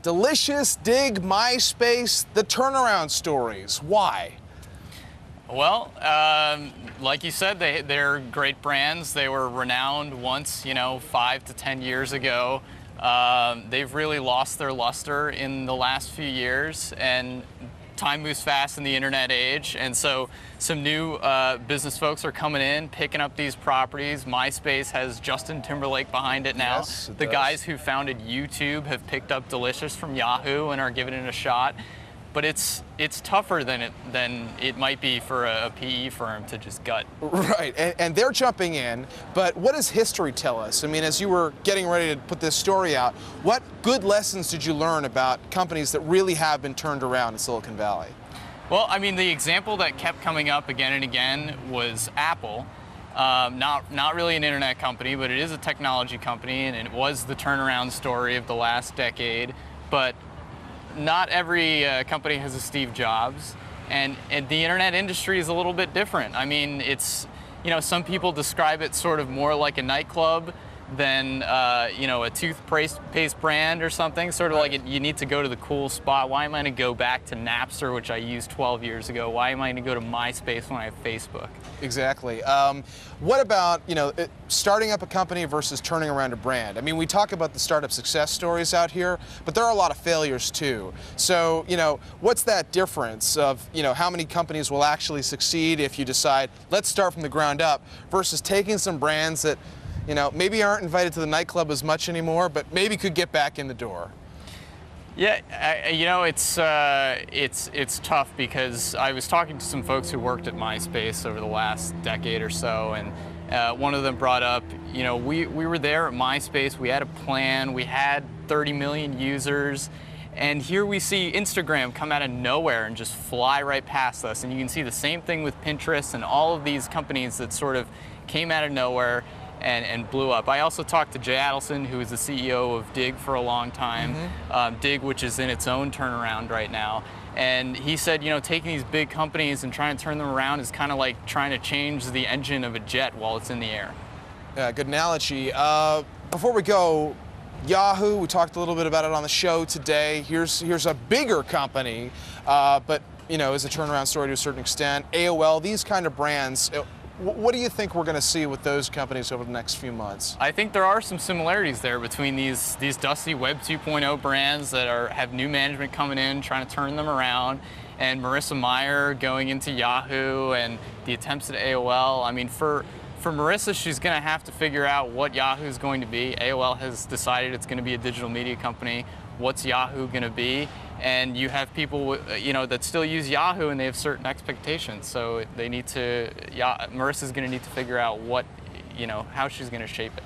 Delicious, Dig, MySpace, the turnaround stories. Why? Well, like you said, they're great brands. They were renowned once, 5 to 10 years ago. They've really lost their luster in the last few years, and time moves fast in the internet age, and so some new business folks are coming in, picking up these properties. MySpace has Justin Timberlake behind it now. Yes, it the does. guys who founded YouTube have picked up Delicious from Yahoo and are giving it a shot. But it's tougher than it might be for a PE firm to just gut. Right, and they're jumping in, but what does history tell us? I mean, as you were getting ready to put this story out, what good lessons did you learn about companies that really have been turned around in Silicon Valley? Well, I mean, the example that kept coming up again and again was Apple. Not really an internet company, but it is a technology company, and it was the turnaround story of the last decade. But not every company has a Steve Jobs, and the internet industry is a little bit different. I mean, it's, some people describe it sort of more like a nightclub than, a toothpaste brand or something, sort of like you need to go to the cool spot. Why am I going to go back to Napster, which I used 12 years ago? Why am I going to go to MySpace when I have Facebook? Exactly. What about, starting up a company versus turning around a brand? I mean, we talk about the startup success stories out here, but there are a lot of failures too. So, what's that difference of, how many companies will actually succeed if you decide, let's start from the ground up, versus taking some brands that, maybe aren't invited to the nightclub as much anymore, but maybe could get back in the door? Yeah, it's tough, because I was talking to some folks who worked at MySpace over the last decade or so, and one of them brought up, we were there at MySpace, we had a plan, we had 30 million users, and here we see Instagram come out of nowhere and just fly right past us. And you can see the same thing with Pinterest and all of these companies that sort of came out of nowhere and blew up. I also talked to Jay Adelson, who is the CEO of Dig for a long time, Dig, which is in its own turnaround right now. And he said, taking these big companies and trying to turn them around is kind of like trying to change the engine of a jet while it's in the air. Yeah, good analogy. Before we go, Yahoo, we talked a little bit about it on the show today. Here's a bigger company, but is a turnaround story to a certain extent. AOL, these kind of brands. What do you think we're going to see with those companies over the next few months? I think there are some similarities there between these dusty Web 2.0 brands that have new management coming in, trying to turn them around, and Marissa Mayer going into Yahoo and the attempts at AOL. I mean, for Marissa, she's going to have to figure out what Yahoo is going to be. AOL has decided it's going to be a digital media company. What's Yahoo going to be? And you have people, that still use Yahoo, and they have certain expectations. So they need to, Marissa's going to need to figure out how she's going to shape it.